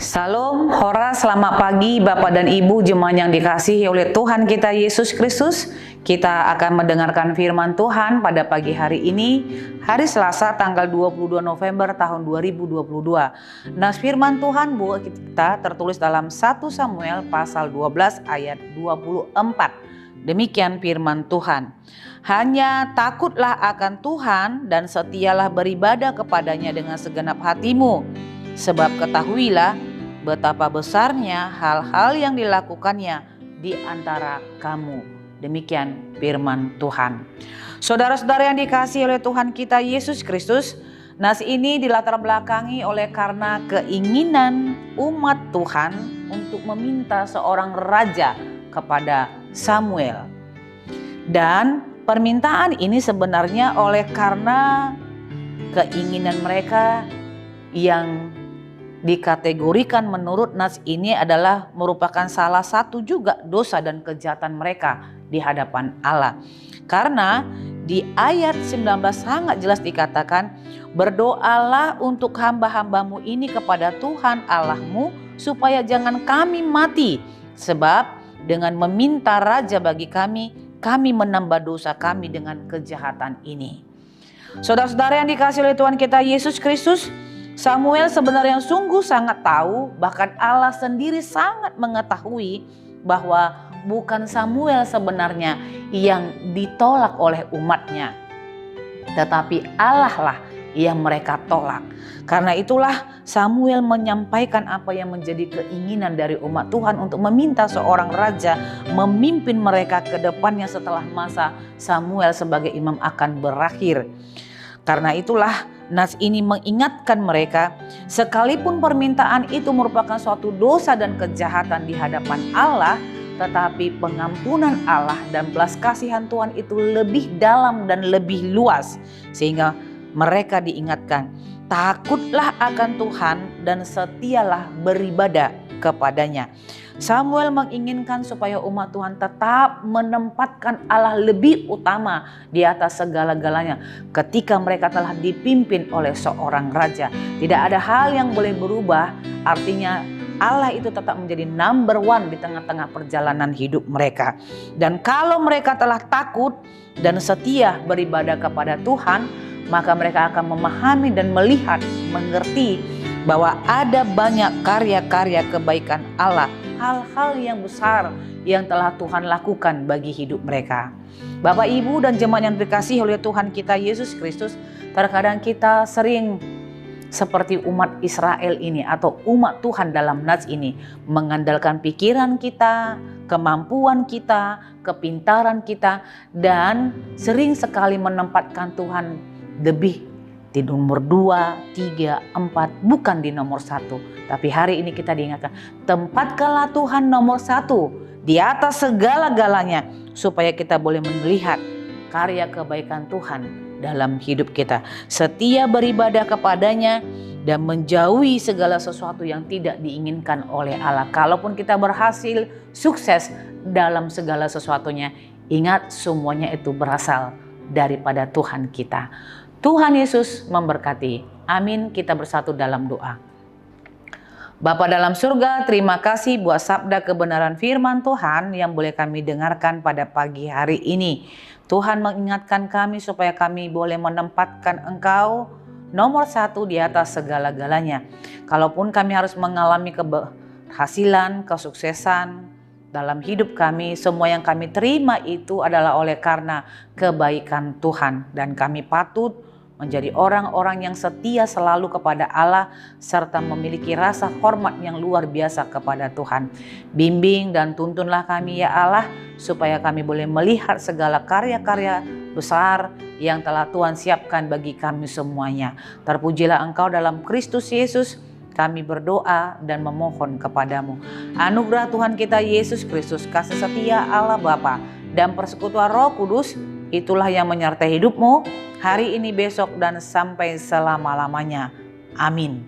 Salam, hora, selamat pagi Bapak dan Ibu jemaat yang dikasihi oleh Tuhan kita Yesus Kristus. Kita akan mendengarkan firman Tuhan pada pagi hari ini, hari Selasa tanggal 22 November tahun 2022. Nah, firman Tuhan buat kita tertulis dalam 1 Samuel pasal 12 ayat 24. Demikian firman Tuhan. Hanya takutlah akan Tuhan dan setialah beribadah kepadanya dengan segenap hatimu. Sebab ketahuilah betapa besarnya hal-hal yang dilakukannya di antara kamu. Demikian firman Tuhan. Saudara-saudara yang dikasihi oleh Tuhan kita Yesus Kristus, nas ini dilatar belakangi oleh karena keinginan umat Tuhan untuk meminta seorang raja kepada Samuel. Dan permintaan ini sebenarnya oleh karena keinginan mereka yang dikategorikan menurut nas ini adalah merupakan salah satu juga dosa dan kejahatan mereka di hadapan Allah. Karena di ayat 19 sangat jelas dikatakan, berdoalah untuk hamba-hambamu ini kepada Tuhan Allahmu supaya jangan kami mati, sebab dengan meminta raja bagi kami, kami menambah dosa kami dengan kejahatan ini. Saudara-saudara yang dikasihi oleh Tuhan kita Yesus Kristus, Samuel sebenarnya sungguh sangat tahu, bahkan Allah sendiri sangat mengetahui bahwa bukan Samuel sebenarnya yang ditolak oleh umatnya, tetapi Allah lah yang mereka tolak. Karena itulah Samuel menyampaikan apa yang menjadi keinginan dari umat Tuhan untuk meminta seorang raja memimpin mereka ke depannya setelah masa Samuel sebagai imam akan berakhir. Karena itulah nas ini mengingatkan mereka, sekalipun permintaan itu merupakan suatu dosa dan kejahatan di hadapan Allah, tetapi pengampunan Allah dan belas kasihan Tuhan itu lebih dalam dan lebih luas. Sehingga mereka diingatkan, takutlah akan Tuhan dan setialah beribadah kepadanya. Samuel menginginkan supaya umat Tuhan tetap menempatkan Allah lebih utama di atas segala-galanya ketika mereka telah dipimpin oleh seorang raja. Tidak ada hal yang boleh berubah, artinya Allah itu tetap menjadi number one di tengah-tengah perjalanan hidup mereka. Dan kalau mereka telah takut dan setia beribadah kepada Tuhan, maka mereka akan memahami dan melihat, mengerti bahwa ada banyak karya-karya kebaikan Allah, hal-hal yang besar yang telah Tuhan lakukan bagi hidup mereka. Bapak, Ibu, dan jemaat yang dikasihi oleh Tuhan kita Yesus Kristus, terkadang kita sering seperti umat Israel ini atau umat Tuhan dalam nas ini, mengandalkan pikiran kita, kemampuan kita, kepintaran kita, dan sering sekali menempatkan Tuhan lebih di nomor 2, 3, 4, bukan di nomor 1. Tapi hari ini kita diingatkan, tempatkanlah Tuhan nomor 1 di atas segala-galanya, supaya kita boleh melihat karya kebaikan Tuhan dalam hidup kita. Setia beribadah kepadanya dan menjauhi segala sesuatu yang tidak diinginkan oleh Allah. Kalaupun kita berhasil sukses dalam segala sesuatunya, ingat semuanya itu berasal daripada Tuhan kita. Tuhan Yesus memberkati. Amin. Kita bersatu dalam doa. Bapa dalam surga, terima kasih buat sabda kebenaran firman Tuhan yang boleh kami dengarkan pada pagi hari ini. Tuhan mengingatkan kami supaya kami boleh menempatkan Engkau nomor 1 di atas segala-galanya. Kalaupun kami harus mengalami keberhasilan, kesuksesan dalam hidup kami, semua yang kami terima itu adalah oleh karena kebaikan Tuhan. Dan kami patut menjadi orang-orang yang setia selalu kepada Allah serta memiliki rasa hormat yang luar biasa kepada Tuhan. Bimbing dan tuntunlah kami ya Allah, supaya kami boleh melihat segala karya-karya besar yang telah Tuhan siapkan bagi kami semuanya. Terpujilah Engkau dalam Kristus Yesus. Kami berdoa dan memohon kepadamu. Anugerah Tuhan kita Yesus Kristus, kasih setia Allah Bapa, dan persekutuan Roh Kudus, itulah yang menyertai hidupmu hari ini, besok, dan sampai selama-lamanya. Amin.